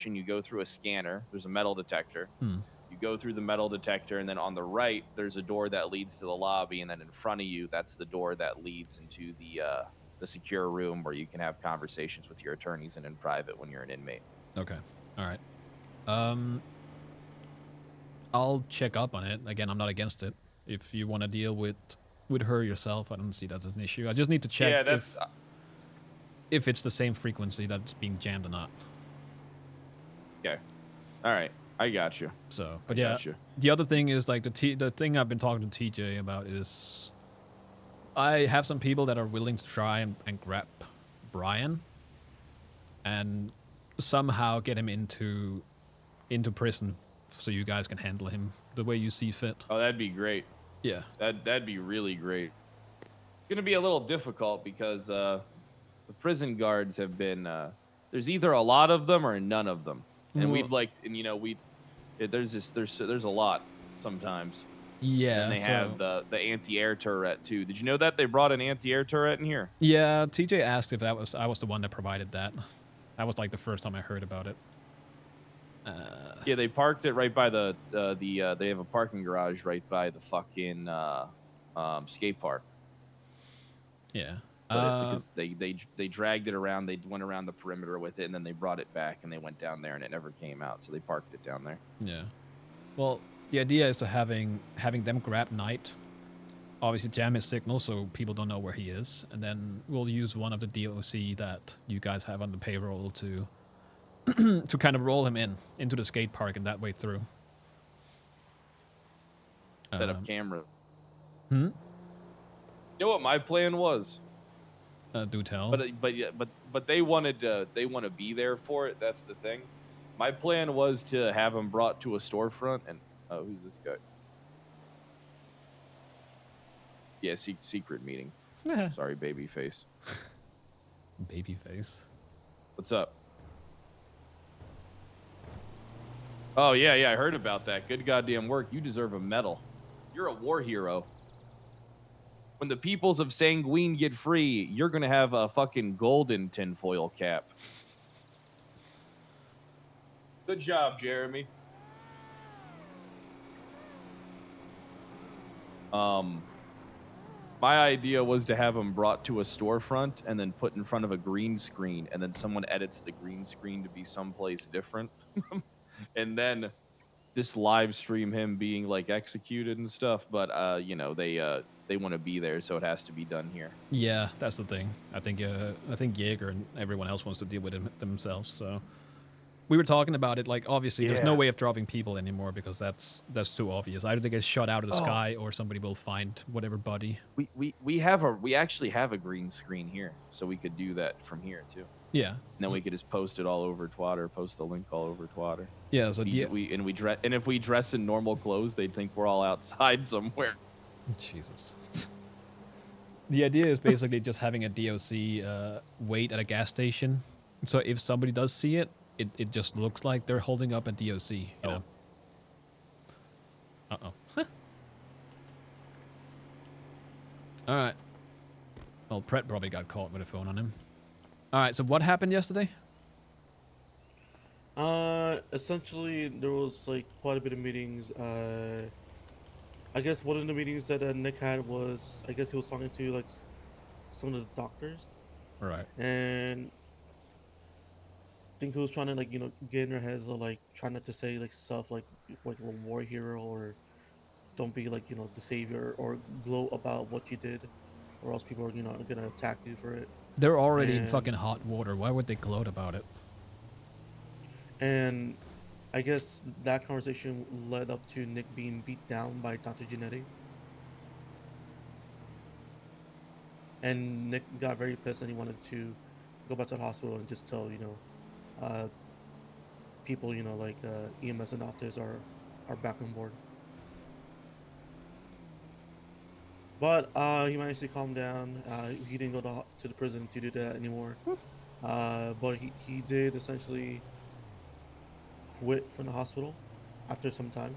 you go through a scanner. There's a metal detector. Hmm. You go through the metal detector, and then on the right, there's a door that leads to the lobby, and then in front of you, that's the door that leads into the secure room where you can have conversations with your attorneys and in private when you're an inmate. Okay. All right. I'll check up on it. Again, I'm not against it. If you want to deal with her yourself, I don't see that as an issue. I just need to check Yeah, that's if it's the same frequency that's being jammed or not. okay. All right, I got you. So, but yeah, the other thing is like the thing I've been talking to TJ about is I have some people that are willing to try and grab Brian and somehow get him into prison so you guys can handle him the way you see fit. Oh, that'd be great. Yeah. That'd be really great. It's gonna be a little difficult because the prison guards have been there's either a lot of them or none of them, and we'd like, and you know, there's a lot sometimes. Yeah. And then they have the anti-air turret too. Did you know that they brought an anti-air turret in here? Yeah, TJ asked if I was the one that provided that. That was like the first time I heard about it. Yeah, they parked it right by the they have a parking garage right by the fucking skate park. Yeah. Because they dragged it around, they went around the perimeter with it, and then they brought it back and they went down there and it never came out, so they parked it down there. Yeah. Well, the idea is to having them grab Knight, obviously jam his signal so people don't know where he is, and then we'll use one of the DOC that you guys have on the payroll to to kind of roll him into the skate park and that way through. Set up camera. You know what my plan was? Do tell. But they want to be there for it. That's the thing. My plan was to have him brought to a storefront and who's this guy? Yeah, secret meeting. Sorry, babyface. Babyface. What's up? Oh yeah, I heard about that. Good goddamn work. You deserve a medal. You're a war hero. When the peoples of Sanguine get free, you're gonna have a fucking golden tinfoil cap. Good job, Jeremy. My idea was to have him brought to a storefront and then put in front of a green screen, and then someone edits the green screen to be someplace different. And then this live stream him being like executed and stuff, but you know, they want to be there, so it has to be done here. Yeah, that's the thing. I think Jaeger and everyone else wants to deal with it themselves, so we were talking about it, like, obviously there's no way of dropping people anymore because that's too obvious. Either they get shot out of the sky or somebody will find whatever body. We actually have a green screen here, so we could do that from here too. Yeah. And then we could just post it all over Twitter, post the link all over Twitter. Yeah, so if we dress in normal clothes, they'd think we're all outside somewhere. Jesus. The idea is basically just having a DOC wait at a gas station. So if somebody does see it, it just looks like they're holding up a DOC, you know. Uh-oh. All right. Well, Pret probably got caught with a phone on him. All right, so what happened yesterday? Essentially, there was, like, quite a bit of meetings. I guess one of the meetings that Nick had was, I guess he was talking to, like, some of the doctors. Right. And I think he was trying to, like, you know, get in their heads, or, like, trying not to say, like, stuff like a war hero, or don't be, like, you know, the savior, or gloat about what you did, or else people are, you know, gonna attack you for it. They're already in fucking hot water. Why would they gloat about it? And I guess that conversation led up to Nick being beat down by Dr. Genetti. And Nick got very pissed and he wanted to go back to the hospital and just tell, you know, people, you know, like EMS and doctors are back on board. But he managed to calm down. He didn't go to the prison to do that anymore. But he did essentially quit from the hospital after some time.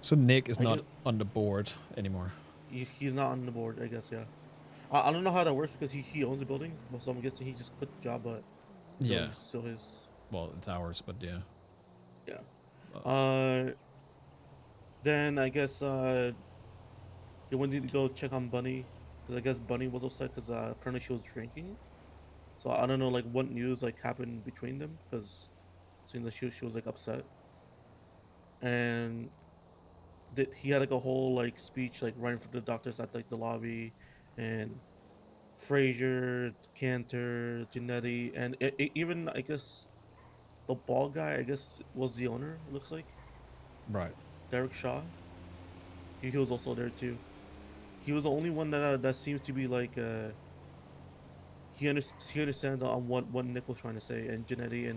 So Nick is not on the board anymore. He's not on the board, I guess, yeah. I don't know how that works because he owns the building, so I'm guessing he just quit the job, but yeah, still his. Well, it's ours, but yeah. Yeah. Uh, Uh, then I guess you would need to go check on Bunny because I guess Bunny was upset because apparently she was drinking. So I don't know like what news like happened between them because it seems like she was like upset and that he had like a whole like speech like right in front of the doctors at like the lobby and Frazier, Cantor, Janetti, and even I guess the ball guy I guess was the owner. It looks like right. Derek Shaw. He was also there too. He was the only one that seems to be like he understands on what Nick was trying to say, and Janetti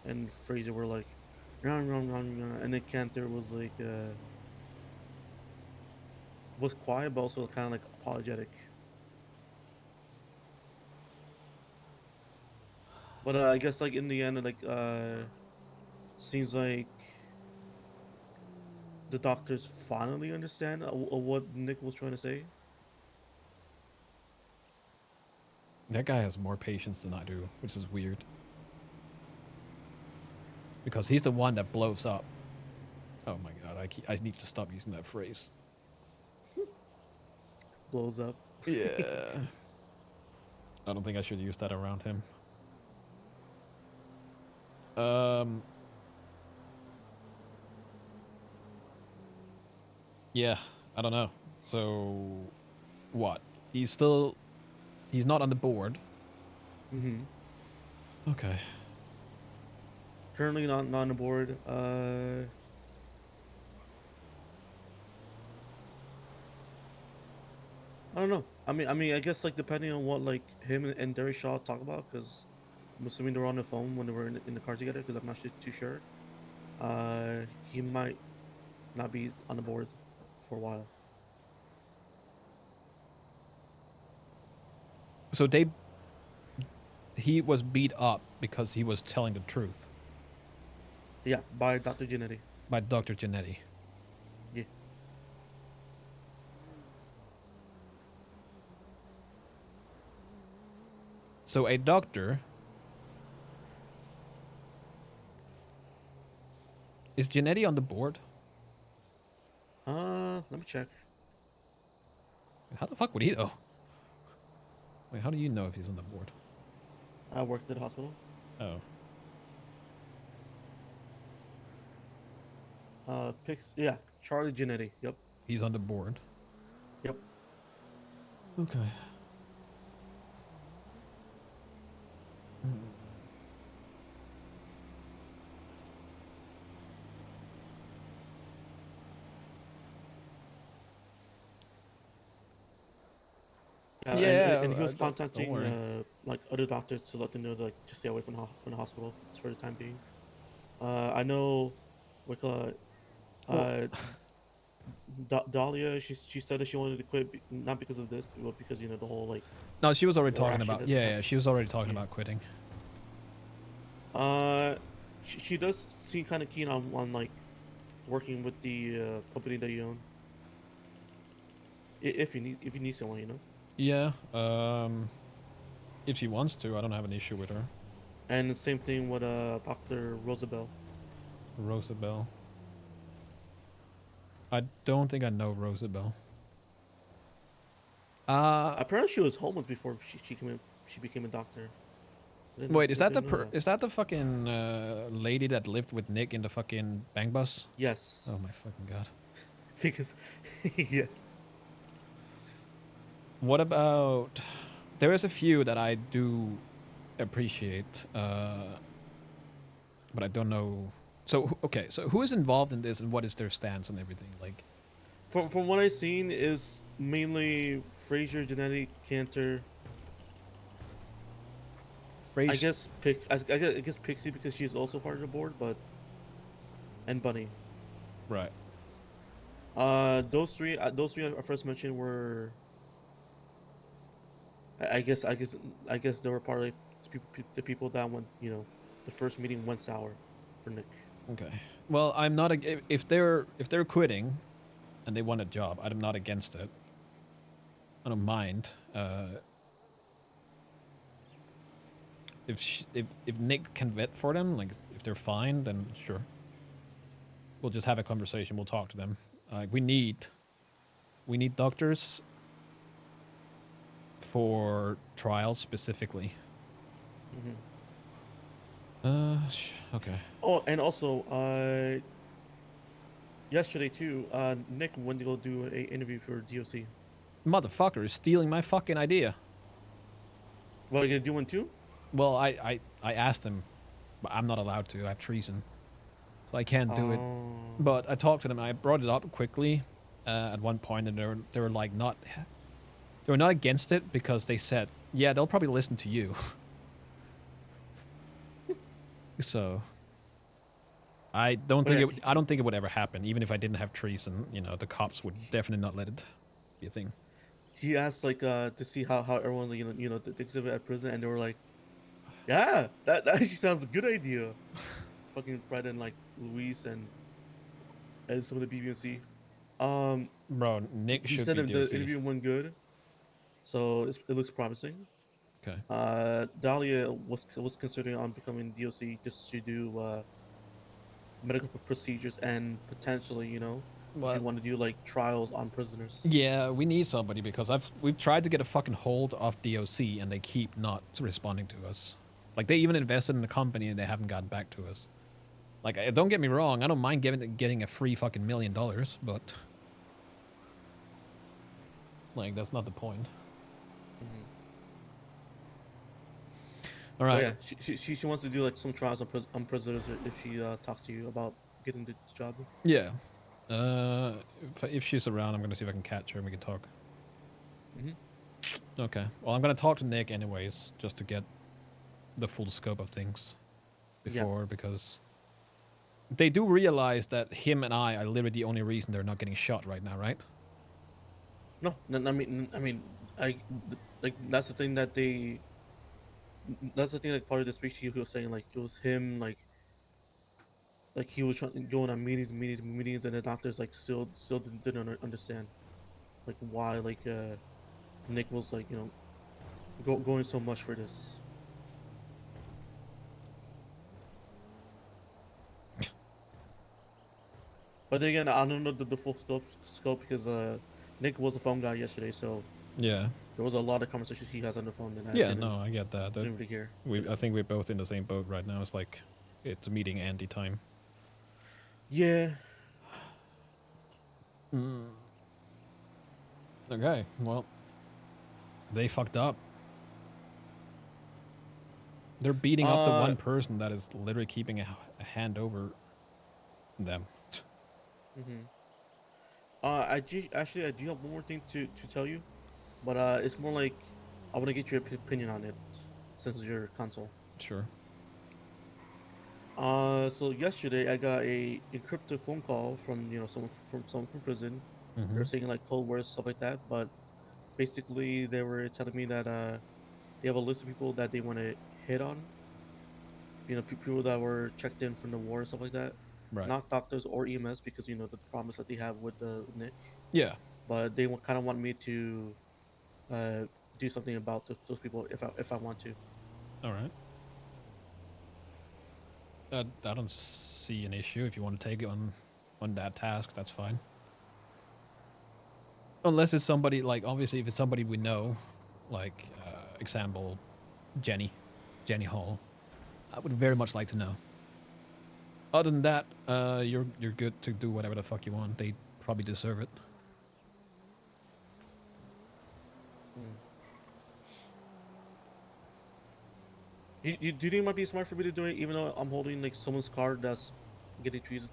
and Fraser were like, "Run, run, run, run," and then Cantor was like was quiet but also kind of like apologetic. But I guess like in the end, like seems like the doctors finally understand what Nick was trying to say. That guy has more patience than I do, which is weird. Because he's the one that blows up. Oh my god, I need to stop using that phrase. Blows up. Yeah. I don't think I should use that around him. Um. Yeah, I don't know. So, what? He's still. He's not on the board. Hmm. Okay. Currently not on the board. I don't know. I guess like depending on what like him and Derry Shaw talk about, because I'm assuming they're on the phone when they were in the car together. Because I'm not too sure. He might not be on the board for a while. So he was beat up because he was telling the truth Yeah, by Dr. Janetti. by Dr. Janetti. Yeah. So a doctor is Janetti on the board? Let me check. How the fuck would he know? Wait, how do you know if he's on the board? I worked at the hospital. Oh, Yeah, Charlie Janetti. Yep. he's on the board. Yep. Okay. And Yeah, he was don't contacting worry. like other doctors to let them know like to stay away from the hospital for the time being. I know, like Well, uh, Dahlia, she said that she wanted to quit not because of this, but because the whole like no, she was already war talking action about. that Yeah, yeah, happened. she was already talking Yeah. about quitting. Uh, she does seem kind of keen on like working with the company that you own. If you need someone, Yeah. If she wants to, I don't have an issue with her. And the same thing with Dr. Rosabelle. Rosabelle. I don't think I know Rosabelle. Uh, Apparently, she was homeless before she became a doctor. wait, Didn't know that. is that the fucking lady that lived with Nick in the fucking bang bus? Yes, Oh my fucking god. because yes. What about? There is a few that I do appreciate, but I don't know. So okay, so who is involved in this, and what is their stance and everything? Like, From what I've seen, is mainly Fraser, Genetic, Cantor. phrase, I guess Pixie because she's also part of the board, but and Bunny. right? Those three I first mentioned were. I guess they were part of like, the people that went. The first meeting went sour for Nick. Okay. Well, I'm not if they're quitting and they want a job, I'm not against it. I don't mind. if Nick can vet for them, like if they're fine, then sure. We'll just have a conversation. We'll talk to them. Like we need doctors for trials specifically. Hmm. Okay. Oh, and also, yesterday too, Nick went to go do a interview for DOC. Motherfucker is stealing my fucking idea. Well, you gonna do one too? Well, I asked him, but I'm not allowed to. I have treason, so I can't do it. Oh. But I talked to them. I brought it up quickly at one point, and they were like not. They were not against it because they said, yeah, they'll probably listen to you. So I don't But think yeah, I don't think it would ever happen. Even if I didn't have treason, you know, the cops would definitely not let it be a thing. he asked like to see how everyone thinks of it at prison, and they were like, yeah, that actually sounds a good idea. Fucking Fred and like Luis and some of the BB&C. Um, Bro, Nick he should said be the DOC. interview went good, so it looks promising. Okay. Dahlia was considering on becoming DOC just to do medical procedures and potentially, she Well, want to do like trials on prisoners. yeah, we need somebody because we've tried to get a fucking hold of DOC and they keep not responding to us. Like they even invested in the company and they haven't gotten back to us. Like, don't get me wrong, I don't mind getting a free fucking $1 million, but like that's not the point. Hmm. All But right. yeah, she wants to do like some trials on prisoners if she talks to you about getting the job. Yeah. If she's around, I'm gonna see if I can catch her and we can talk. Hmm. Okay. Well, I'm gonna talk to Nick anyways, just to get the full scope of things Yeah. before, because they do realize that him and I are literally the only reason they're not getting shot right now, right? No, I like that's the thing that they. That's the thing. Like part of the speech, he was saying like it was him like he was trying going on meetings, and the doctors like still didn't understand like why Nick was like going so much for this. But then again, I don't know the full scope because Nick was a phone guy yesterday, so Yeah. there was a lot of conversations he has on the phone that I Yeah. No, I get that. didn't really hear. I think we're both in the same boat right now. It's like it's meeting Andy time. Yeah. Okay. Well, they fucked up. They're beating up the Uh. one person that is literally keeping a hand over them. Mhm. Actually I do have one more thing to tell you, but it's more like I want to get your opinion on it since your console. Sure. So yesterday I got a encrypted phone call from someone from prison. Mm-hmm. They're saying like code words stuff like that, but basically they were telling me that they have a list of people that they want to hit on. People that were checked in from the war and stuff like that. Right. Not doctors or EMS because the promise that they have with the Nick, Yeah. but they kind of want me to uh, do something about those people if I want to. All right. I don't see an issue if you want to take it on that task. That's fine. Unless it's somebody like obviously if it's somebody we know, like example, Jenny Hall. I would very much like to know. Other than that, you're good to do whatever the fuck you want. They probably deserve it. Mm. Do you think it might be smart for me to do it even though I'm holding like someone's card that's getting treason?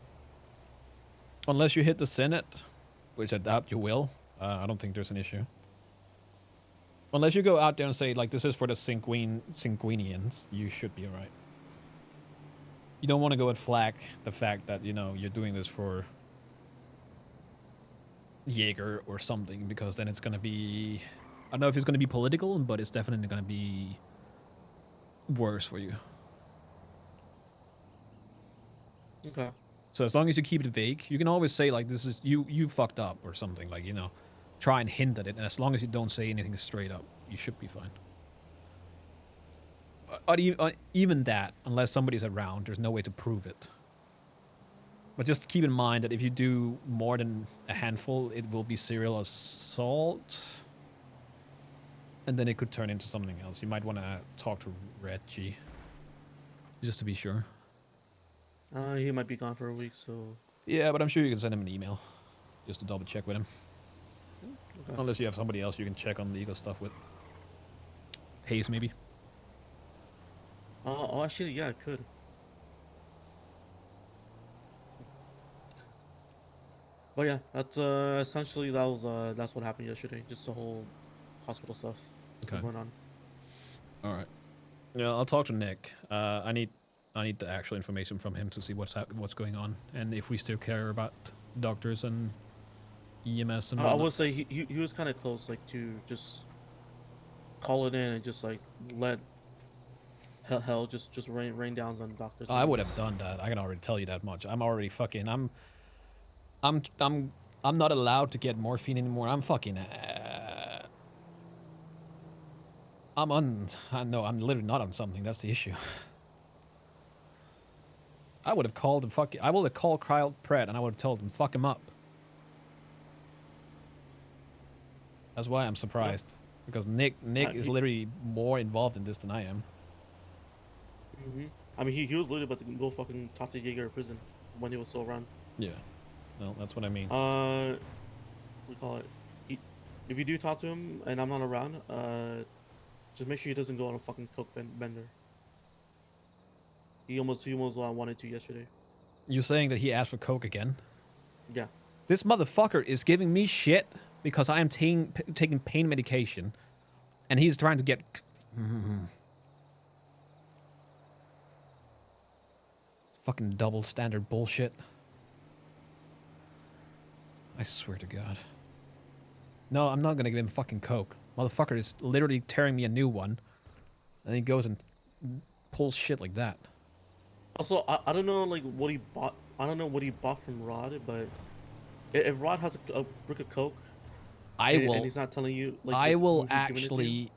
Unless you hit the Senate, which I doubt you will. I don't think there's an issue. Unless you go out there and say like this is for the Cinquinians, you should be alright. You don't want to go and flag the fact that you're doing this for Jaeger or something, because then it's gonna be I don't know if it's gonna be political, but it's definitely gonna be worse for you. Okay. So as long as you keep it vague, you can always say like this is you fucked up or something, like try and hint at it, and as long as you don't say anything straight up, you should be fine. even that, unless somebody's around, there's no way to prove it. But just keep in mind that if you do more than a handful, it will be serial assault. And then it could turn into something else. You might want to talk to Reggie. Just to be sure. He might be gone for a week, so... Yeah, but I'm sure you can send him an email. Just to double check with him. Okay. Unless you have somebody else you can check on legal stuff with. Hayes, maybe? Oh, actually, yeah, I could. But yeah, that's essentially that's what happened yesterday. Just the whole hospital stuff Okay. going on. Alright. Yeah, I'll talk to Nick. I need the actual information from him to see what's going on. And if we still care about doctors and EMS and I whatnot. would say he was kind of close, like to just call it in and just like let hell just rain downs on doctors. I would have done that. I can already tell you that much. I'm already fucking. I'm not allowed to get morphine anymore. I'm fucking. No, I'm literally not on something. That's the issue. I would have called the fucking. I would have called Kyle Pratt and I would have told him fuck him up. That's why I'm surprised because Nick is literally more involved in this than I am. I mean, he was literally about to go fucking talk to Jaeger in prison when he was still around. Yeah, well, that's what I mean. We call it. If you do talk to him and I'm not around, just make sure he doesn't go on a fucking coke bender. He almost wanted to yesterday. You saying that he asked for coke again? Yeah. This motherfucker is giving me shit because I am taking pain medication, and he's trying to get. Fucking double standard bullshit. I swear to God. No, I'm not gonna give him fucking coke. Motherfucker is literally tearing me a new one, and he goes and pulls shit like that. Also, I don't know like what he bought. I don't know what he bought from Rod, but if Rod has a brick of coke, and he's not telling you, like, I will who's giving it to you? actually.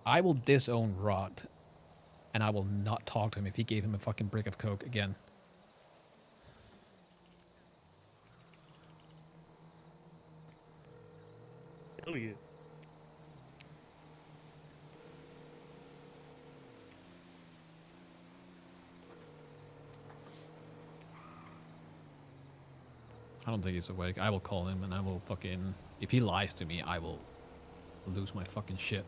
I will disown Rod, and I will not talk to him if he gave him a fucking brick of coke again. Hell yeah. I don't think he's awake. I will call him and I will fucking... If he lies to me, I will lose my fucking shit.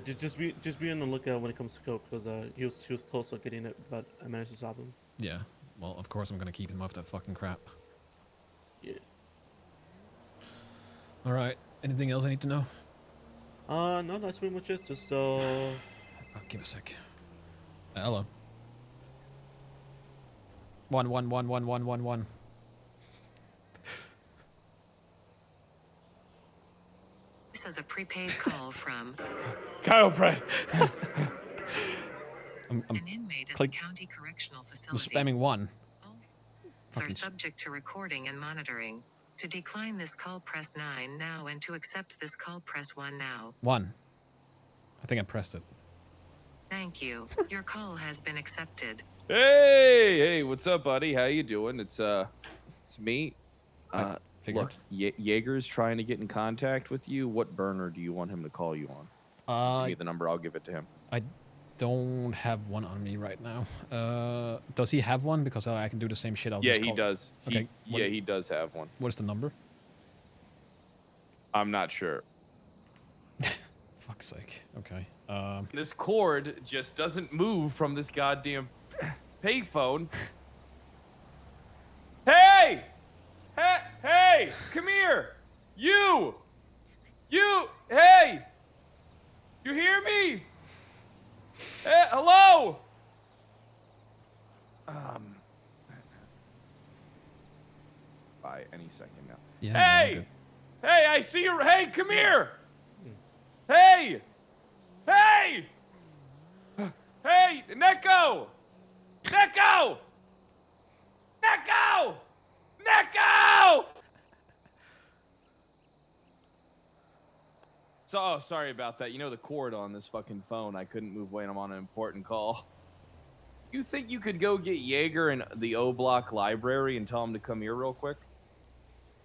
Just be on the lookout when it comes to coke, because he was close to getting it, but I managed to stop him. Yeah. Well, of course I'm gonna keep him off that fucking crap. Yeah. Alright. Anything else I need to know? No, that's pretty much it. Just Oh, give me a sec. Hello. 1111111. This is a prepaid call from Kyle Pratt. I'm an inmate at the click- county correctional I'm facility. spamming 1. All phones Fucking are subject to recording and monitoring. To decline this call, press 9 now, and to accept this call, press 1 now. 1. I think I pressed it. Thank you. Your call has been accepted. Hey, what's up, buddy? How you doing? It's me. I figured. Look, Jaeger's trying to get in contact with you. What burner do you want him to call you on? Give me the number. I'll give it to him. I don't have one on me right now. Does he have one? Because I can do the same shit. I'll Yeah, just he call. does. Okay. He does have one. What is the number? I'm not sure. Fuck's sake. Okay. This cord just doesn't move from this goddamn payphone. Hey! Hey! Come here! You! Hey! You hear me? Hey, hello? By any second now. Yeah. Hey! good. Hey, I see you. Hey, come here! Hey! Hey! Hey, Neko! Neko! Neko! Neko! So, oh, sorry about that. You know the cord on this fucking phone. I couldn't move when I'm on an important call. You think you could go get Jaeger in the O Block library and tell him to come here real quick?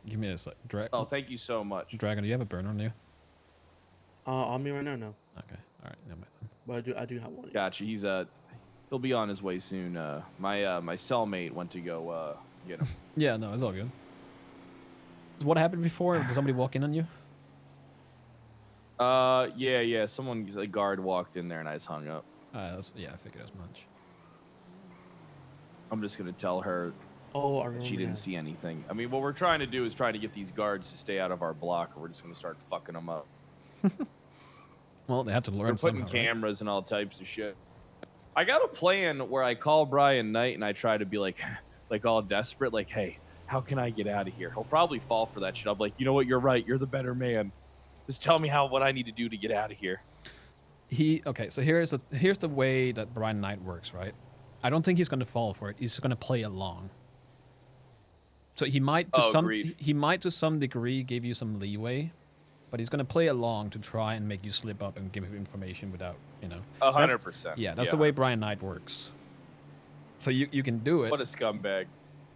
Give me a sec. Oh, thank you so much. Dragon, do you have a burner on you? On me right now, no. Okay. All right. Never mind then. But I do have one. Gotcha. He'll be on his way soon. My cellmate went to go get him. Yeah, no, it's all good. So what happened before? Did somebody walk in on you? Yeah. A guard walked in there and I just hung up. Yeah, I figured as much. I'm just gonna tell her Oh, I that remember she didn't now. see anything. I mean, what we're trying to do is try to get these guards to stay out of our block, or we're just gonna start fucking them up. Well, they have to learn We're putting somehow, right? cameras and all types of shit. I got a plan where I call Brian Knight and I try to be like all desperate, like, hey, how can I get out of here? He'll probably fall for that shit. I'm like, you know what? You're right. You're the better man. Just tell me what I need to do to get out of here. Okay, so here's the way that Brian Knight works, right? I don't think he's going to fall for it. He's going to play along. So he might to some degree give you some leeway, but he's going to play along to try and make you slip up and give him information without, 100%. Yeah, that's the way Brian Knight works. So you can do it. What a scumbag.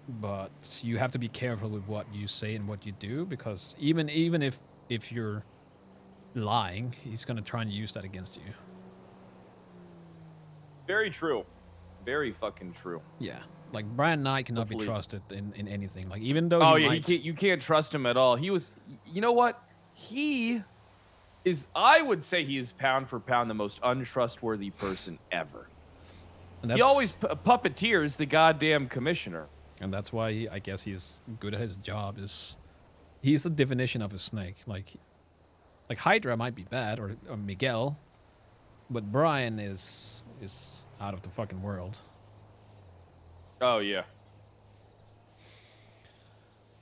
But you have to be careful with what you say and what you do, because even if you're lying, he's going to try and use that against you. Very true. Very fucking true. Yeah. Like, Brian Knight cannot be trusted in anything. Like, even though you can't trust him at all. You know what? I would say he is pound for pound the most untrustworthy person ever. And he always puppeteers the goddamn commissioner. And that's why I guess he's good at his job. He's the definition of a snake. Like Hydra might be bad, or Miguel, but Brian is out of the fucking world. Oh yeah.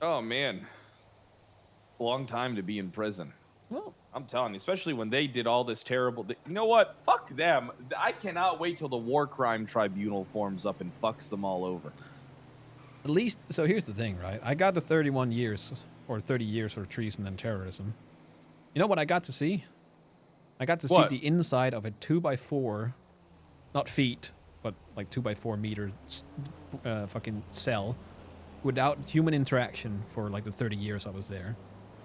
Oh man. Long time to be in prison. Well, I'm telling you, especially when they did all this terrible. You know what? Fuck them. I cannot wait till the War Crime Tribunal forms up and fucks them all over. at least, so here's the thing, right? I got the 31 years or 30 years for treason and terrorism. You know what I got to see? I got to see the inside of a 2x4, not feet, but like 2x4 meter fucking cell without human interaction for like the 30 years I was there.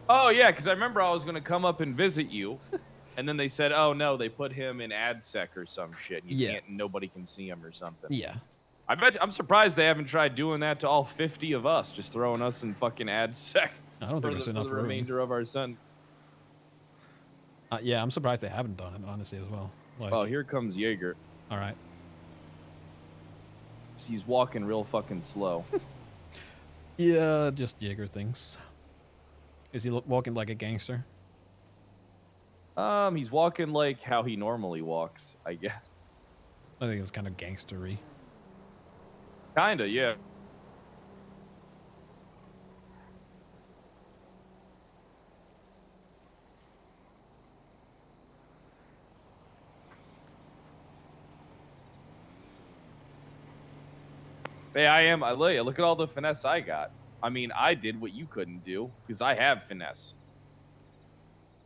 Oh, yeah, because I remember I was going to come up and visit you, and then they said, oh, no, they put him in AdSec or some shit. Nobody can see him or something. Yeah. I'm surprised they haven't tried doing that to all 50 of us, just throwing us in fucking AdSec. I don't think there's enough for the room. remainder of our son. Yeah, I'm surprised they haven't done it, honestly, as well. Like, oh, here comes Jaeger. All right. He's walking real fucking slow. Yeah, just Jaeger things. Is he walking like a gangster? He's walking like how he normally walks, I guess. I think it's kind of gangstery. Kinda, yeah. Hey, look at all the finesse I got. I mean, I did what you couldn't do, because I have finesse.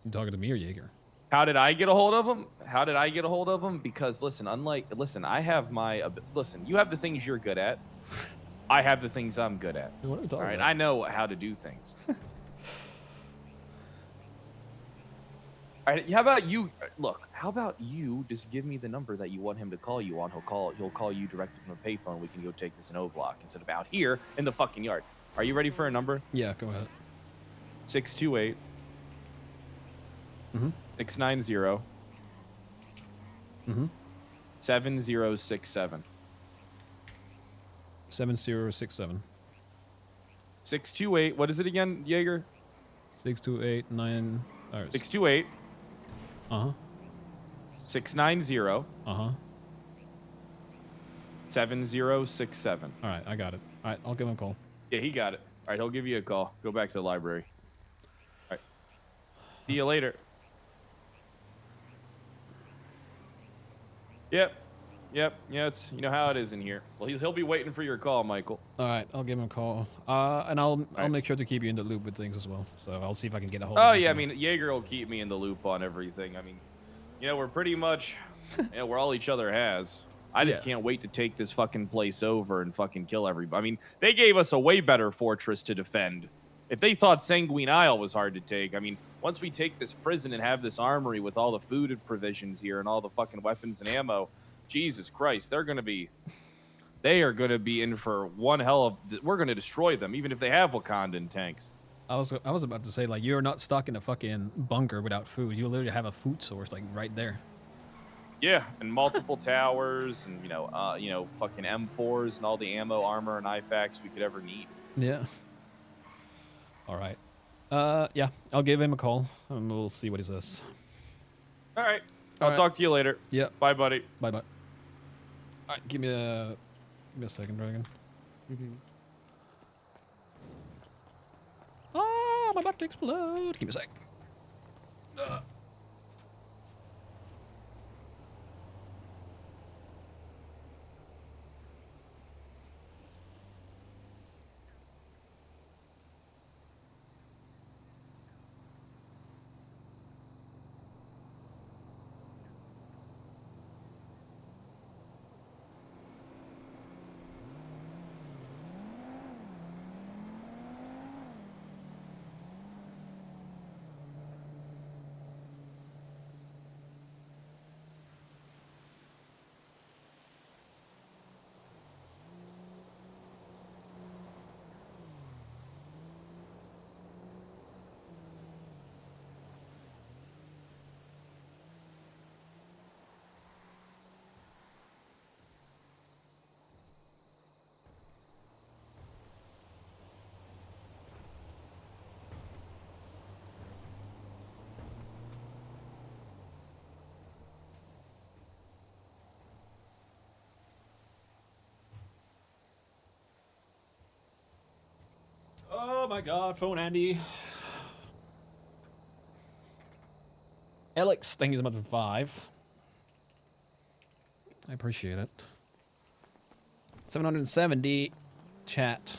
You talking to me or Jaeger? How did I get a hold of him? Because, listen, I have you have the things you're good at. I have the things I'm good at. What are we talking all right, about? I know how to do things. All right, how about you just give me the number that you want him to call you on. He'll call you directly from a payphone. We can go take this in O Block instead of out here in the fucking yard. Are you ready for a number? Yeah, go ahead. 628 690 7067. 7067. 628. What is it again, Jaeger? 6289. 628. 690. 7067. All right, I got it. All right, I'll give him a call. Yeah, he got it. All right, he'll give you a call. Go back to the library. All right. See you later. Yep. Yep. Yeah, it's you know how it is in here. Well, he'll be waiting for your call, Michael. All right, I'll give him a call. And I'll right. make sure to keep you in the loop with things as well. So I'll see if I can get a hold Oh of you. yeah, I mean Jaeger will keep me in the loop on everything. I mean, we're pretty much, we're all each other has. I just can't wait to take this fucking place over and fucking kill everybody. I mean, they gave us a way better fortress to defend. If they thought Sanguine Isle was hard to take, I mean, once we take this prison and have this armory with all the food and provisions here and all the fucking weapons and ammo, Jesus Christ, they are going to be in for one hell of. We're going to destroy them, even if they have Wakandan tanks. I was about to say, like, you're not stuck in a fucking bunker without food. You literally have a food source like right there. Yeah, and multiple towers, and fucking M4s and all the ammo, armor, and IFAKs we could ever need. Yeah. All right. Yeah, I'll give him a call and we'll see what he says. All right. I'll talk to you later. Yeah. Bye, buddy. Bye. All right, give me a second, Dragon. Oh, I'm about to explode. Give me a sec. Oh my god, phone Andy. Alex, thank you so much for 5. I appreciate it. 770 chat.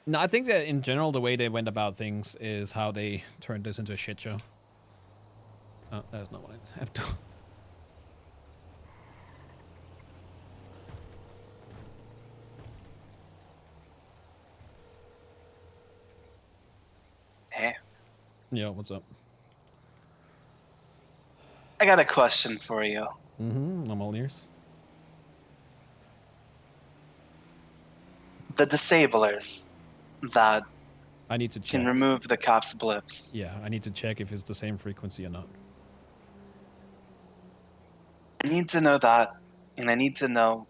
No, I think that in general, the way they went about things is how they turned this into a shit show. Oh, that's not what I have to. Hey. Yeah, what's up? I got a question for you. I'm all ears. The disablers that I need to check. can remove the cops' blips. Yeah, I need to check if it's the same frequency or not. I need to know that, and I need to know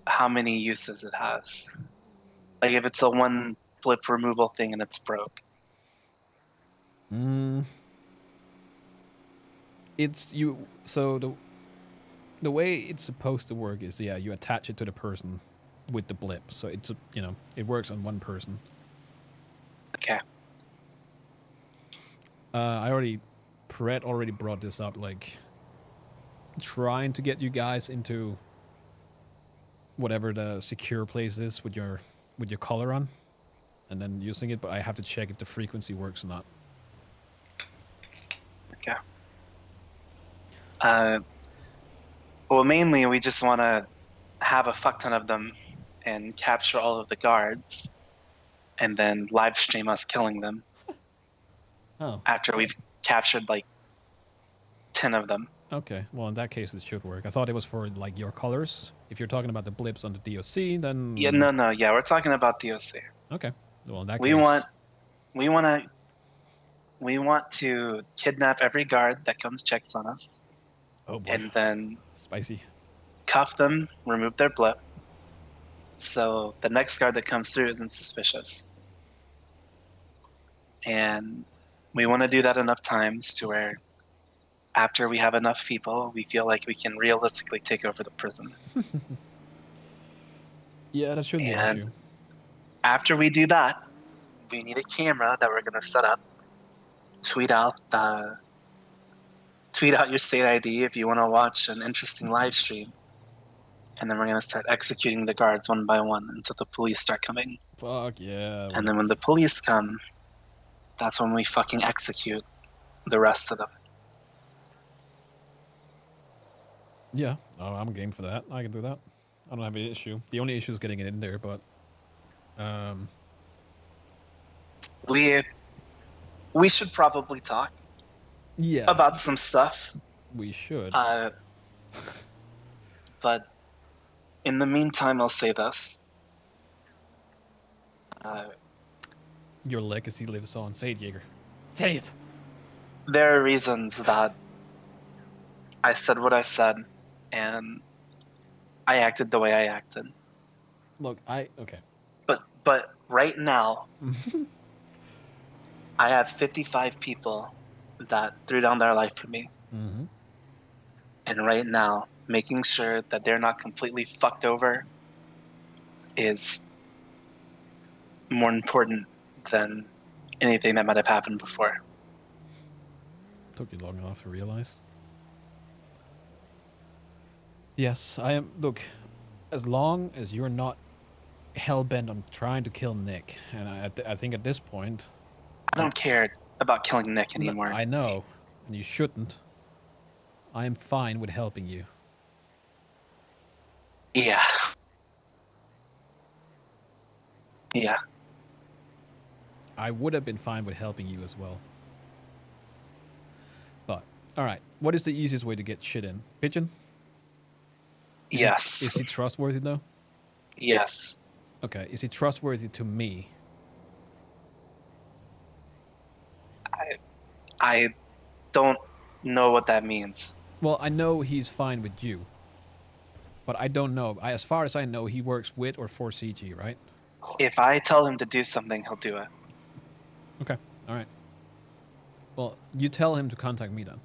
how many uses it has. Like if it's a one blip removal thing and it's broke. It's you. So the way it's supposed to work is, yeah, you attach it to the person with the blip. So it's it works on one person. Okay. Pret already brought this up, like trying to get you guys into whatever the secure place is with your collar on, and then using it. But I have to check if the frequency works or not. Okay. Well, mainly we just want to have a fuck ton of them and capture all of the guards, and then live stream us killing them. Oh. After we've captured like 10 of them. Okay. Well, in that case, it should work. I thought it was for like your colors. If you're talking about the blips on the DOC, then Yeah, no. Yeah, we're talking about DOC. Okay. Well, in that we case, we want to kidnap every guard that comes checks on us. Oh boy. And then spicy. Cuff them, remove their blip, so the next guard that comes through isn't suspicious. And we want to do that enough times to where after we have enough people, we feel like we can realistically take over the prison. Yeah, that shouldn't be an issue. After we do that, we need a camera that we're gonna set up. Tweet out your state ID if you want to watch an interesting live stream, and then we're gonna start executing the guards one by one until the police start coming. Fuck yeah. And then when the police come, that's when we fucking execute the rest of them. Yeah, oh, I'm game for that. I can do that. I don't have any issue. The only issue is getting it in there, but We should probably talk yeah, about some stuff. we should. But in the meantime, I'll say this. Your legacy lives on. Say it, Jaeger. Say it. There are reasons that I said what I said, and I acted the way I acted. Look, okay. But right now, I have 55 people that threw down their life for me. Mm-hmm. And right now, making sure that they're not completely fucked over is more important than anything that might have happened before. Took you long enough to realize. Yes, I am. Look, as long as you're not hell-bent on trying to kill Nick, and I think at this point... I don't care about killing Nick anymore. I know, and you shouldn't. I am fine with helping you. Yeah. Yeah. I would have been fine with helping you as well. But, alright, what is the easiest way to get shit in? Pigeon? Yes. Is he trustworthy though? Yes. Okay, is he trustworthy to me? I don't know what that means. Well, I know he's fine with you. But I don't know. As far as I know, he works with or for CG, right? If I tell him to do something, he'll do it. Okay, alright. Well, you tell him to contact me then.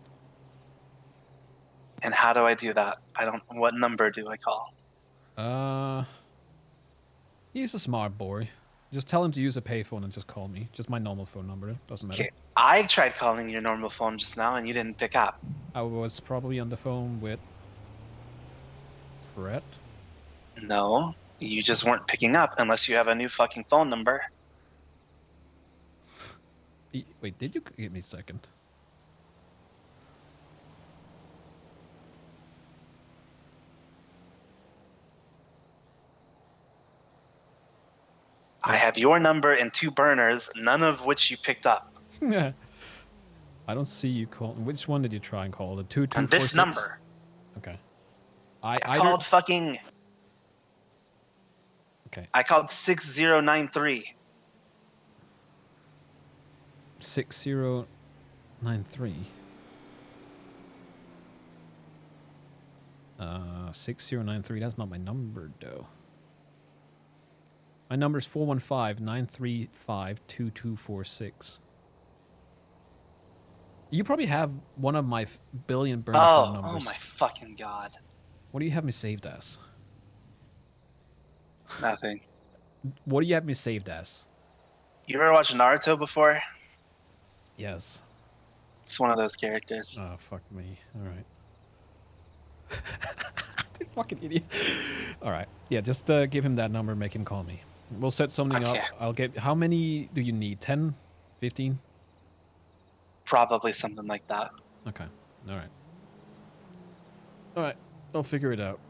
And how do I do that? What number do I call? He's a smart boy. Just tell him to use a payphone and just call me. Just my normal phone number. Doesn't matter. Okay. I tried calling your normal phone just now and you didn't pick up. I was probably on the phone with Brett. No, you just weren't picking up unless you have a new fucking phone number. Wait, did you give me a second? I have your number and 2 burners, none of which you picked up. I don't see you call. Which one did you try and call? The 2246? And this number. Okay. I called fucking... Okay. I called 6093. 6093. 6093. That's not my number, though. My number is 415-935-2246. You probably have one of my billion burner phone numbers. Oh my fucking god. What do you have me saved as? Nothing. What do you have me saved as? You ever watched Naruto before? Yes. It's one of those characters. Oh, fuck me. Alright. Fucking idiot. Alright. Yeah, just give him that number, make him call me. We'll set something up. I'll get... How many do you need? 10? 15? Probably something like that. Okay. Alright. Alright. I'll figure it out.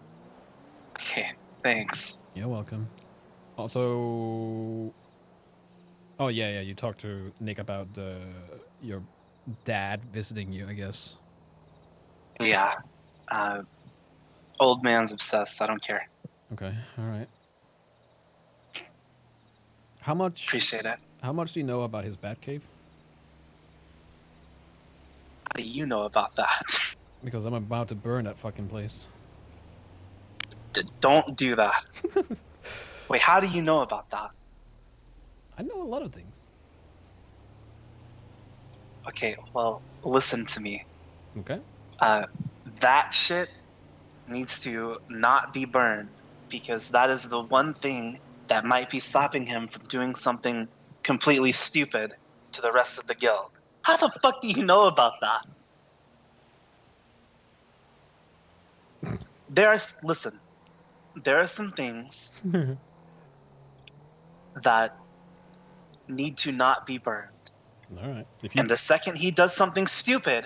Okay, thanks. You're welcome. Also... Oh, yeah, you talked to Nick about your dad visiting you, I guess. Yeah. Old man's obsessed. I don't care. Okay, alright. How much... Appreciate it. How much do you know about his bat cave? How do you know about that? Because I'm about to burn that fucking place. Don't do that. Wait, how do you know about that? I know a lot of things. Okay, well, listen to me. Okay. That shit needs to not be burned because that is the one thing that might be stopping him from doing something completely stupid to the rest of the guild. How the fuck do you know about that? Listen, there are some things that need to not be burned. All right. If you And the second he does something stupid,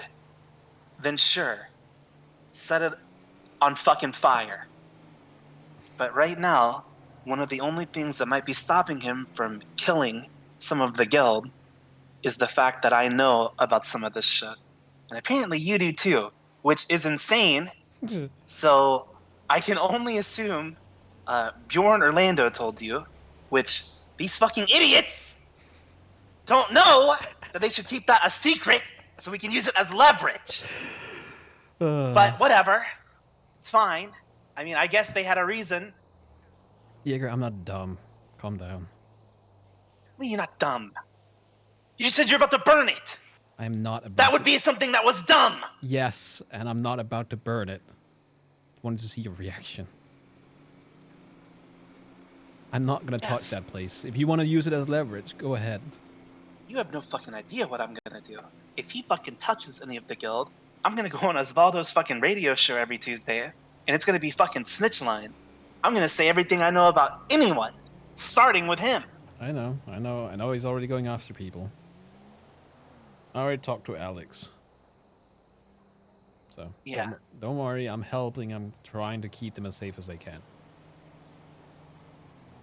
then sure, set it on fucking fire. But right now, one of the only things that might be stopping him from killing some of the guild is the fact that I know about some of this shit. And apparently you do too, which is insane. So I can only assume Bjorn or Lando told you, which these fucking idiots don't know that they should keep that a secret so we can use it as leverage. But whatever. It's fine. I mean, I guess they had a reason. Jaeger, I'm not dumb. Calm down. Well, you're not dumb. You said you're about to burn it. I'm not about That would be something that was dumb. Yes, and I'm not about to burn it. Wanted to see your reaction. I'm not gonna touch that place. If you want to use it as leverage, go ahead. You have no fucking idea what I'm gonna do. If he fucking touches any of the guild, I'm gonna go on Osvaldo's fucking radio show every Tuesday, and it's gonna be fucking snitch line. I'm gonna say everything I know about anyone, starting with him. I know he's already going after people. I already talked to Alex. So, Yeah. don't worry, I'm helping, I'm trying to keep them as safe as I can.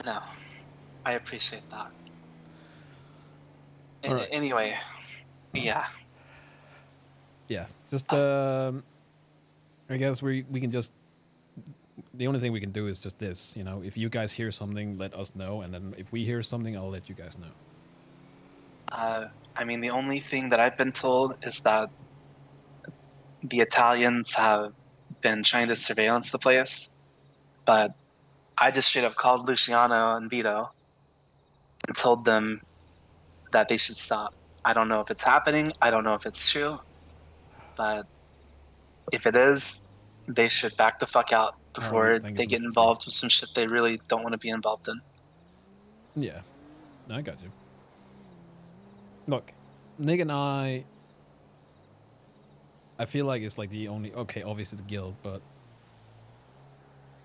No, I appreciate that. All right. Anyway, yeah. Yeah, just, I guess we can just, the only thing we can do is just this, you know, if you guys hear something, let us know, and then if we hear something, I'll let you guys know. I mean, the only thing that I've been told is that the Italians have been trying to surveillance the place, but I just straight up called Luciano and Vito and told them that they should stop. I don't know if it's happening. I don't know if it's true, but if it is, they should back the fuck out before Right, they get involved with some shit they really don't want to be involved in. Yeah, I got you. Look, Nick and I feel like it's like the only, okay, obviously the guild, but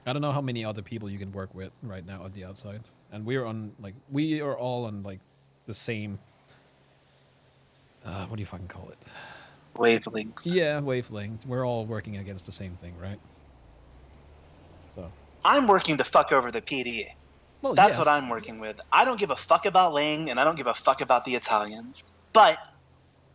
I don't know how many other people you can work with right now on the outside. And we're on, like, we are all on, like, the same, what do you fucking call it? Wavelength. Yeah, wavelengths. We're all working against the same thing, right? So. I'm working to fuck over the PD. Well, That's yes. what I'm working with. I don't give a fuck about Lang, and I don't give a fuck about the Italians. But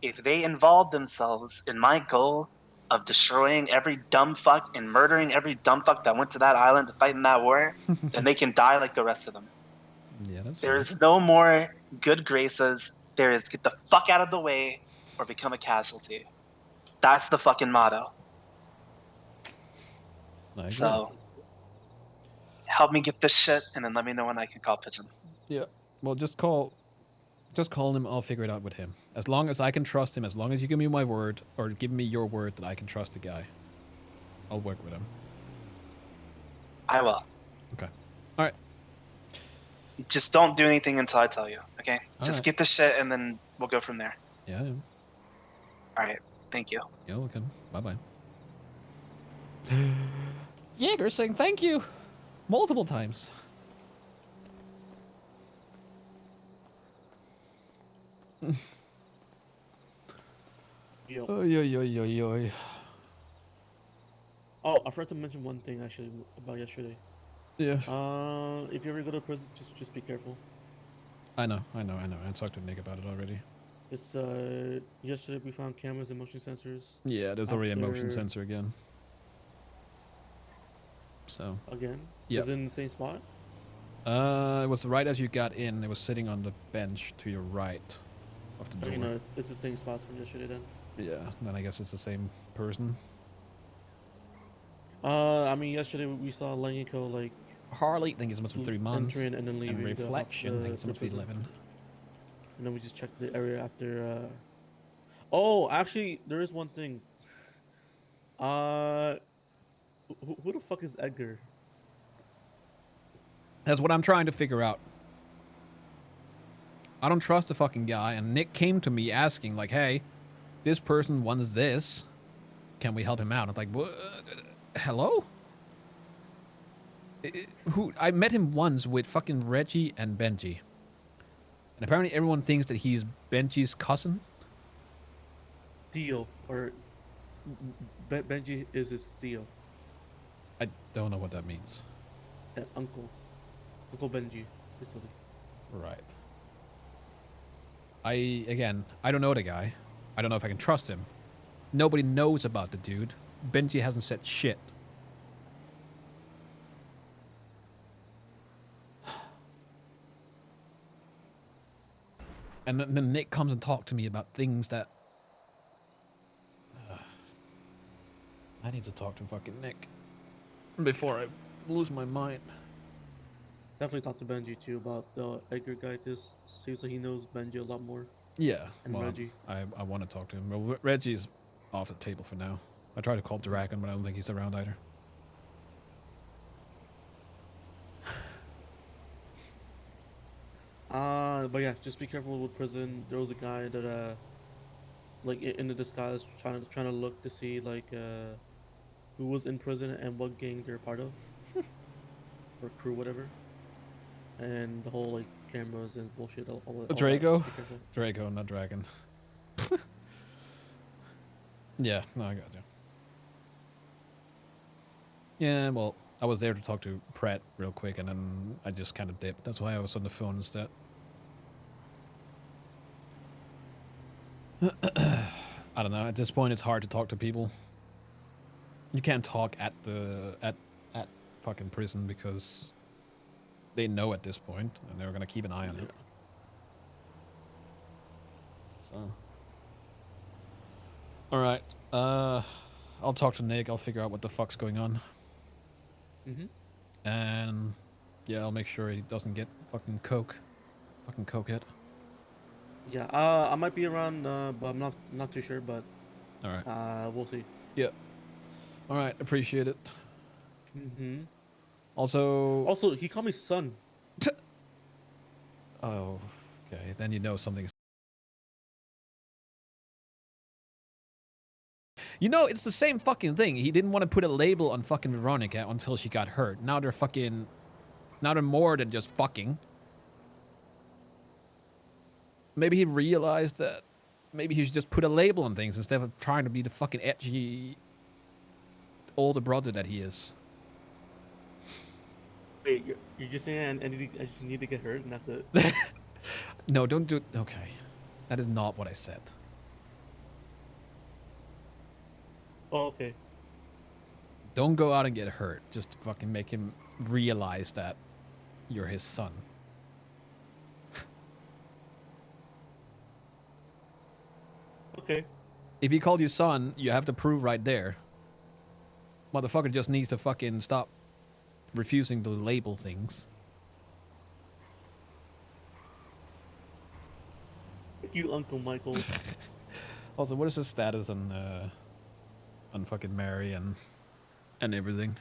if they involve themselves in my goal of destroying every dumb fuck and murdering every dumb fuck that went to that island to fight in that war, then they can die like the rest of them. Yeah, that's There fair. is no more good graces. There is get the fuck out of the way or become a casualty. That's the fucking motto. I agree. So help me get this shit, and then let me know when I can call Pigeon. Yeah. Well, just call him. I'll figure it out with him. As long as I can trust him, as long as you give me my word, or give me your word that I can trust the guy, I'll work with him. I will. Okay. All right. Just don't do anything until I tell you, okay? Just right. get the shit, and then we'll go from there. Yeah. All right. Thank you. You're welcome. Bye-bye. Jaeger saying thank you multiple times. Yo. Oy. Oh, I forgot to mention one thing actually about yesterday. Yeah. If you ever go to prison, just be careful. I know. I talked to Nick about it already. It's yesterday we found cameras and motion sensors. Yeah, there's already a motion sensor again. So. Again? Yeah. Is it in the same spot? It was right as you got in. It was sitting on the bench to your right of the door. You know, it's the same spot from yesterday then. Yeah, then I guess it's the same person. I mean, yesterday we saw Langiko like Harley, I think it's supposed to be 3 months. entering and then leaving. And Reflection, I think it's supposed to be 11. And then we just checked the area after. Oh, actually, there is one thing. Who the fuck is Edgar? That's what I'm trying to figure out. I don't trust the fucking guy. And Nick came to me asking, like, hey, this person wants this. Can we help him out? I'm like, what? Hello? Who? I met him once with fucking Reggie and Benji. And apparently everyone thinks that he's Benji's cousin. Theo, or Benji is his Theo. I don't know what that means. Uncle Benji, basically. Right. I don't know the guy. I don't know if I can trust him. Nobody knows about the dude. Benji hasn't said shit. And then Nick comes and talks to me about things that... I need to talk to fucking Nick before I lose my mind. Definitely talk to Benji too about the Edgar guy, because seems like he knows Benji a lot more. Yeah, And well, Reggie. I want to talk to him. Well, Reggie's off the table for now. I tried to call Draken, but I don't think he's around either. But yeah, just be careful with prison. There was a guy that like in the disguise trying to look to see like who was in prison and what gang they're part of, or crew, whatever. And the whole like cameras and bullshit. All that, Draco? just be careful. Draco, not Dragon. Yeah, no, I got you. Yeah, well, I was there to talk to Pratt real quick, and then I just kind of dipped. That's why I was on the phone instead. I don't know. At this point, it's hard to talk to people. You can't talk at fucking prison because they know at this point, and they're gonna keep an eye on it. So, all right. I'll talk to Nick. I'll figure out what the fuck's going on, and yeah, I'll make sure he doesn't get fucking cokehead. Yeah, I might be around, but I'm not too sure. But All right. we'll see. Yeah. All right. Appreciate it. Mm-hmm. Also, he called me son. oh, okay. Then you know something's. You know, it's the same fucking thing. He didn't want to put a label on fucking Veronica until she got hurt. Now they're more than just fucking. Maybe he realized that maybe he should just put a label on things instead of trying to be the fucking edgy older brother that he is. Wait, you're just saying I just need to get hurt and that's it? No, don't do. Okay, that is not what I said. Oh, okay. Don't go out and get hurt. Just fucking make him realize that you're his son. Okay. If he called you son, you have to prove right there. Motherfucker just needs to fucking stop refusing to label things. Thank you, Uncle Michael. Also, what is his status on fucking Mary and everything?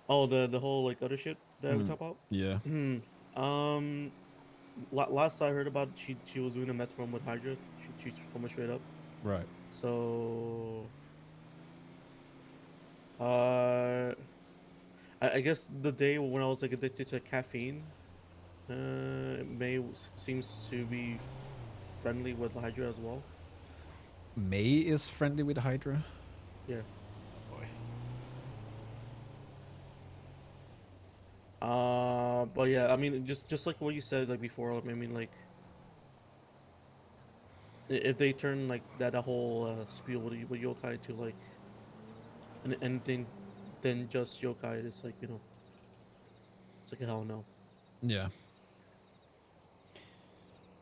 Oh, the whole like other shit that we talk about. Yeah. Last I heard about it, she was doing a meth run with Hydra. She told me straight up. Right. So, I guess the day when I was like addicted to caffeine, May seems to be friendly with Hydra as well. May is friendly with Hydra. Yeah. Boy. But yeah, I mean, just like what you said like before. I mean, like if they turn like that a whole spiel with yokai to like anything than just yokai, it's like, you know, it's like a hell no. Yeah.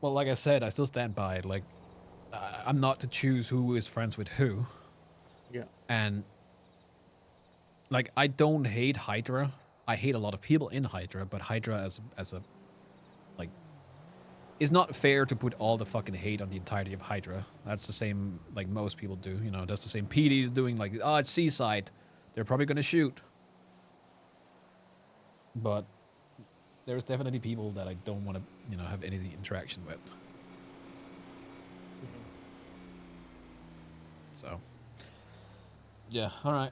Well, like I said, I still stand by it. Like, I'm not to choose who is friends with who. Yeah. And like, I don't hate Hydra. I hate a lot of people in Hydra, but Hydra as a like, it's not fair to put all the fucking hate on the entirety of Hydra. That's the same like most people do. You know, that's the same PD is doing. Like, oh, it's Seaside. They're probably gonna shoot. But there's definitely people that I don't want to, you know, have any interaction with. Mhm. So, yeah, all right.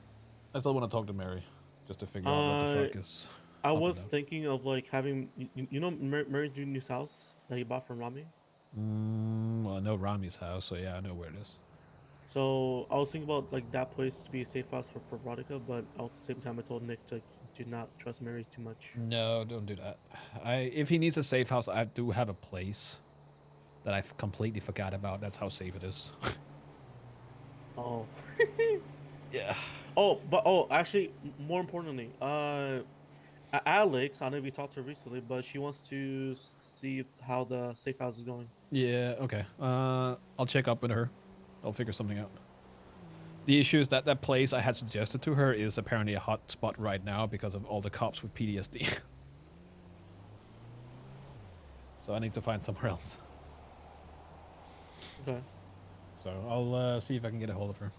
I still want to talk to Mary just to figure out what the Uh, fuck is I up and was down. thinking of like having you know Mary Junior's house that he bought from Rami. Well, I know Rami's house, so yeah, I know where it is. So I was thinking about like that place to be a safe house for Veronica, but at the same time I told Nick to do not trust Mary too much. No, don't do that. If he needs a safe house, I do have a place that I completely forgot about. That's how safe it is. Oh. Yeah. Actually, more importantly, Alex, I don't know if you talked to her recently, but she wants to see how the safe house is going. Yeah. Okay. I'll check up with her. I'll figure something out. The issue is that that place I had suggested to her is apparently a hot spot right now because of all the cops with PTSD. So I need to find somewhere else. Okay. So I'll see if I can get a hold of her.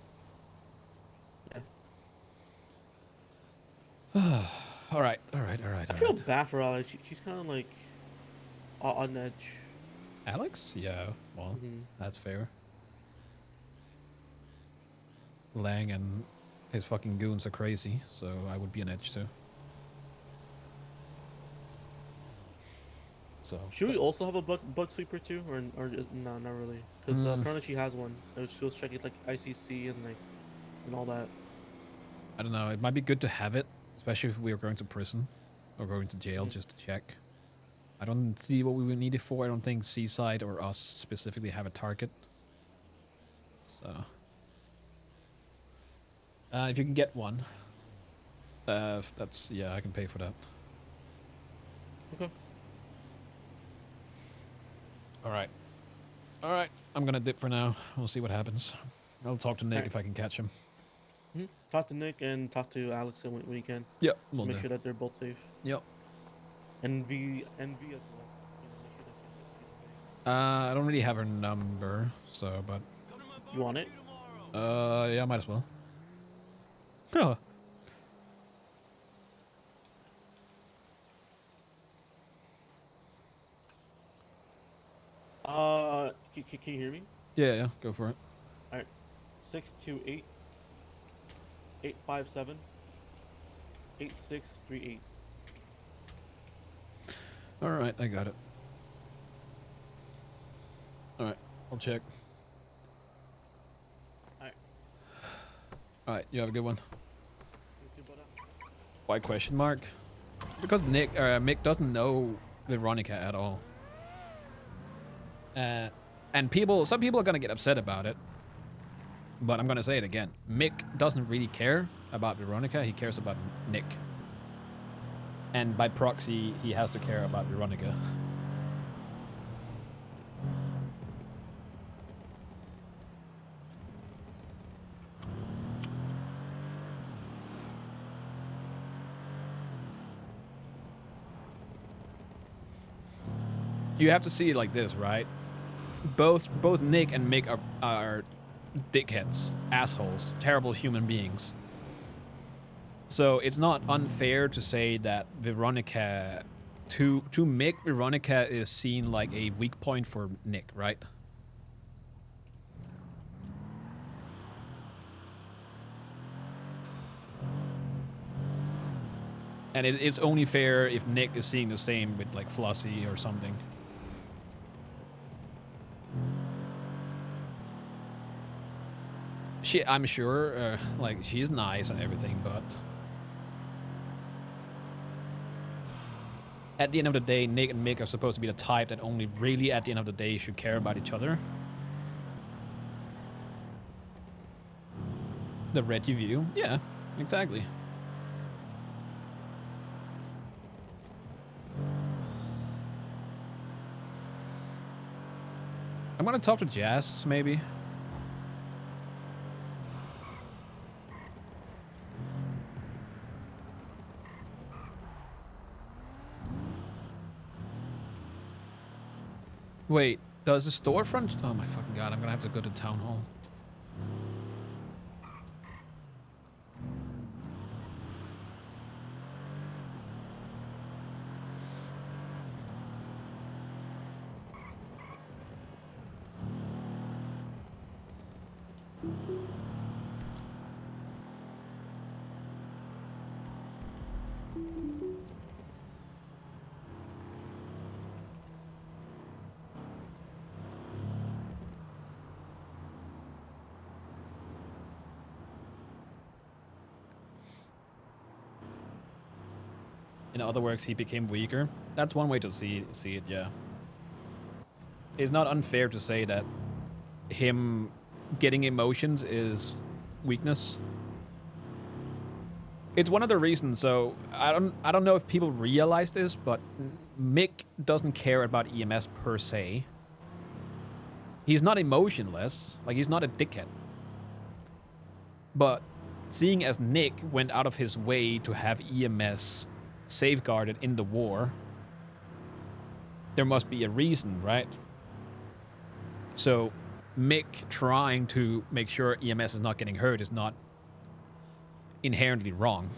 Yeah. All right. All right. All right. I All feel right. bad for Alex. She's kind of like on edge. Alex? Yeah. Well, Hmm. that's fair. Lang and his fucking goons are crazy, so I would be an edge too. So. Should we also have a bug sweeper too, or no, not really? Because apparently she has one. She was checking like ICC and like and all that. I don't know. It might be good to have it, especially if we are going to prison or going to jail, Mhm. just to check. I don't see what we would need it for. I don't think Seaside or us specifically have a target. So, if you can get one, that's yeah, I can pay for that. Okay. All right, all right. I'm gonna dip for now. We'll see what happens. I'll talk to Nick Alright. if I can catch him. Talk to Nick and talk to Alex when you can. Yep, Just we'll make do. sure that they're both safe. Yep. And V as well. You know, make sure that she's okay. I don't really have her number, so but You want it? yeah, might as well. Huh. Can you hear me? Yeah, yeah, go for it. All right. 628 857 8638. All right, I got it. All right, I'll check. All right. All right, you have a good one. You too, brother. Why question mark? Because Mick doesn't know Veronica at all. And some people are gonna get upset about it. But I'm gonna say it again. Mick doesn't really care about Veronica. He cares about Nick. And by proxy, he has to care about Veronica. You have to see it like this, right? Both Nick and Mick are dickheads, assholes, terrible human beings. So it's not unfair to say that Veronica, to Mick, Veronica is seen like a weak point for Nick, right? And it's only fair if Nick is seeing the same with like Flossie or something. I'm sure, like she's nice and everything, but at the end of the day, Nick and Mick are supposed to be the type that only really at the end of the day should care about each other. The Reggie view, yeah, exactly. I'm gonna talk to Jazz, maybe. Wait, does the storefront... Oh my fucking god, I'm gonna have to go to town hall. In other words, he became weaker. That's one way to see it, yeah. It's not unfair to say that him getting emotions is weakness. It's one of the reasons. So I don't know if people realize this, but Mick doesn't care about EMS per se. He's not emotionless, like he's not a dickhead. But seeing as Nick went out of his way to have EMS safeguarded in the war, there must be a reason, right? So Mick trying to make sure EMS is not getting hurt is not inherently wrong.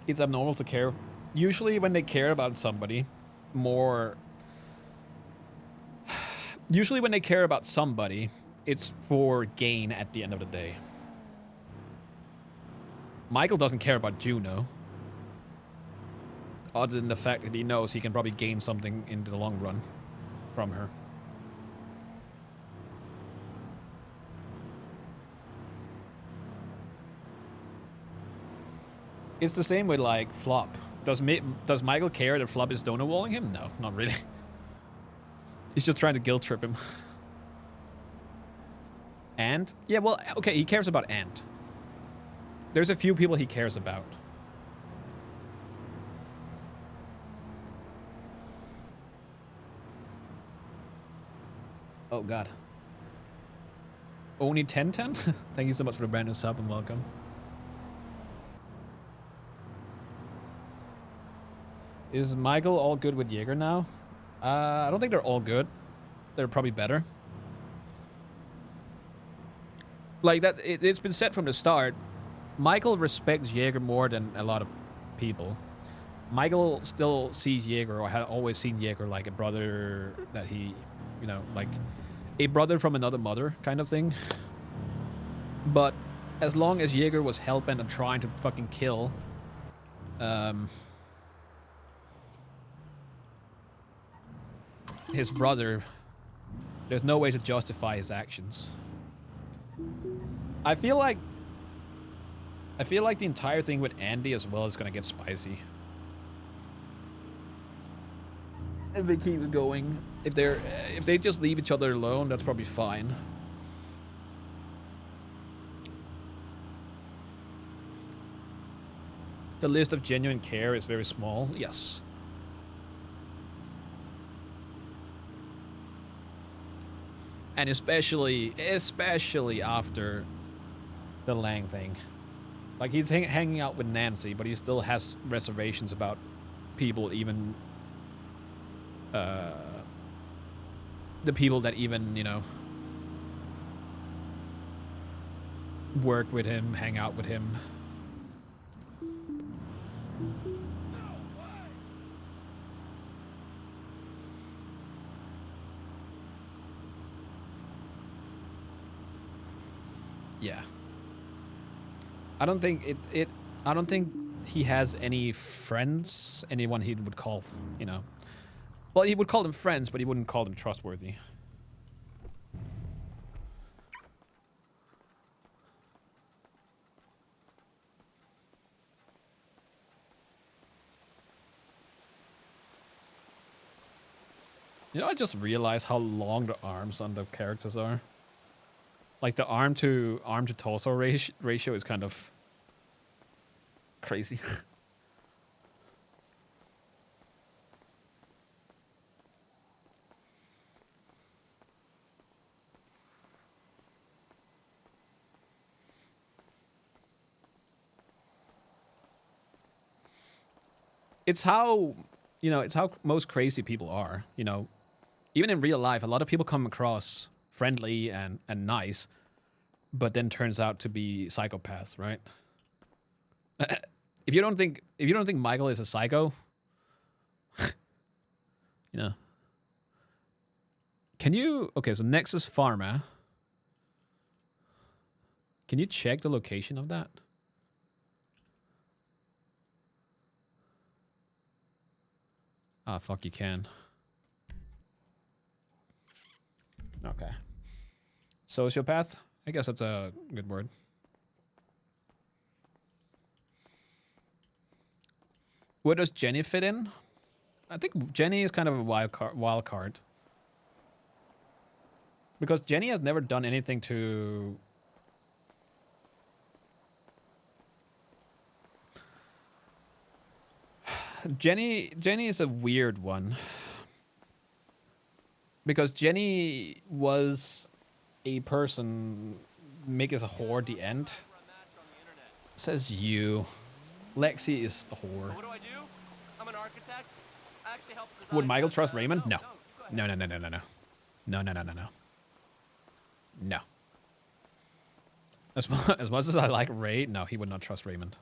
It's abnormal to care. Usually when they care about somebody more... Usually when they care about somebody, it's for gain at the end of the day. Michael doesn't care about Juno. Other than the fact that he knows he can probably gain something in the long run from her. It's the same with, like, Flop. Does Michael care that Flop is stonewalling him? No, not really. He's just trying to guilt trip him. Ant? Yeah, well, okay, he cares about Ant. There's a few people he cares about. Oh, God. Only 1010? Thank you so much for the brand new sub and welcome. Is Michael all good with Jaeger now? I don't think they're all good. They're probably better. Like, that, it's been said from the start. Michael respects Jaeger more than a lot of people. Michael still sees Jaeger, or had always seen Jaeger, like a brother that he, you know, like a brother from another mother kind of thing. But as long as Jaeger was hell-bent and trying to fucking kill, his brother, there's no way to justify his actions. I feel like the entire thing with Andy as well is gonna get spicy. If they keep going, if they just leave each other alone, that's probably fine. The list of genuine care is very small. Yes. And especially after the Lang thing. Like, he's hanging out with Nancy, but he still has reservations about people, even the people that even, you know, work with him, hang out with him. Yeah. I don't think I don't think he has any friends, anyone he would call, you know. Well, he would call them friends, but he wouldn't call them trustworthy. You know, I just realized how long the arms on the characters are. Like, the arm to torso ratio is kind of crazy. It's how, you know, it's how most crazy people are, you know. even in real life, a lot of people come across friendly and nice, but then turns out to be psychopaths, right? If you don't think Michael is a psycho, you know. Can you okay, so Nexus Pharma. Can you check the location of that? Ah, fuck, you can. Okay. Sociopath? I guess that's a good word. Where does Jenny fit in? I think Jenny is kind of a wild card. Because Jenny has never done anything to... Jenny is a weird one. Because Jenny was a person, make as a whore at the end. Says you. Lexi is the whore. What do I do? I'm an architect. I actually help design. Would Michael trust Raymond? No. No. No. As much as I like Ray, no, he would not trust Raymond.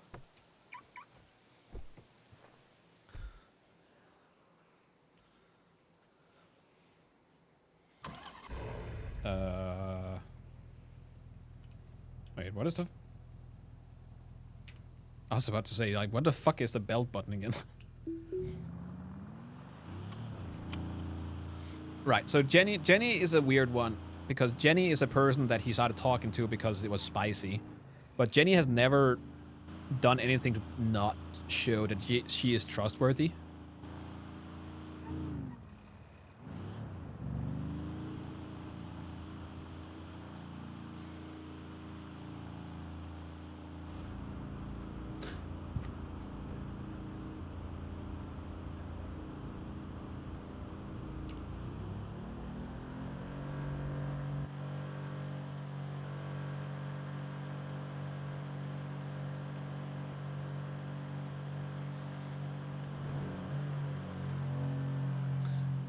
Wait, what is the... I was about to say, like, what the fuck is the belt button again? Right, so Jenny is a weird one. Because Jenny is a person that he started talking to because it was spicy. But Jenny has never done anything to not show that she is trustworthy.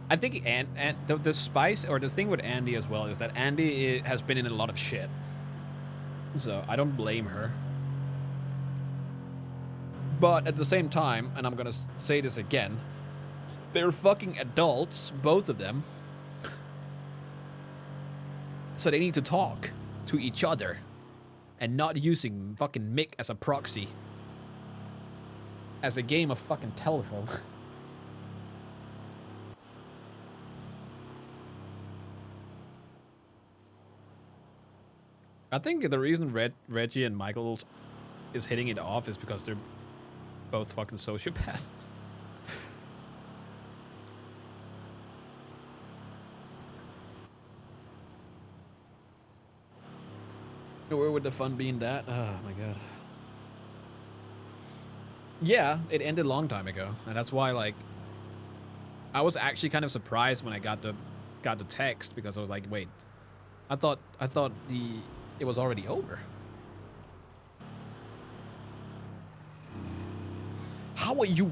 I think and the spice or the thing with Andy as well is that Andy has been in a lot of shit. So I don't blame her. But at the same time, and I'm gonna say this again, they're fucking adults, both of them. So they need to talk to each other and not using fucking Mick as a proxy. As a game of fucking telephone. I think the reason Reggie and Michael is hitting it off is because they're both fucking sociopaths. Where would the fun be in that? Oh my god. Yeah, it ended a long time ago, and that's why, like, I was actually kind of surprised when I got the text because I was like, wait, I thought it was already over. How are you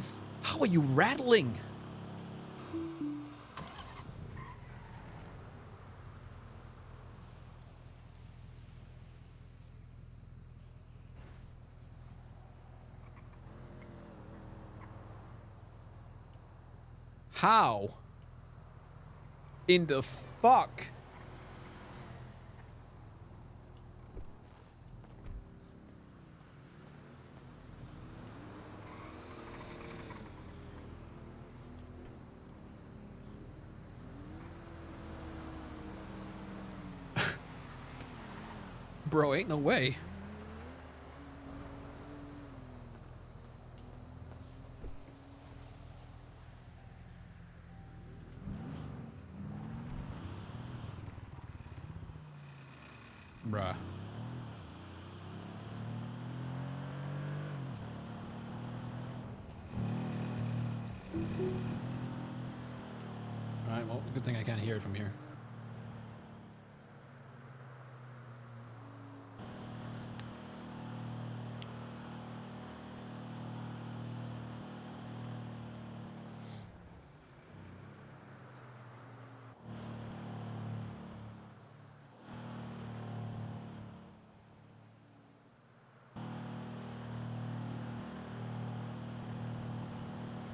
rattling? How in the fuck? Bro, ain't no way. Bruh. Alright, well, good thing I can't hear it from here.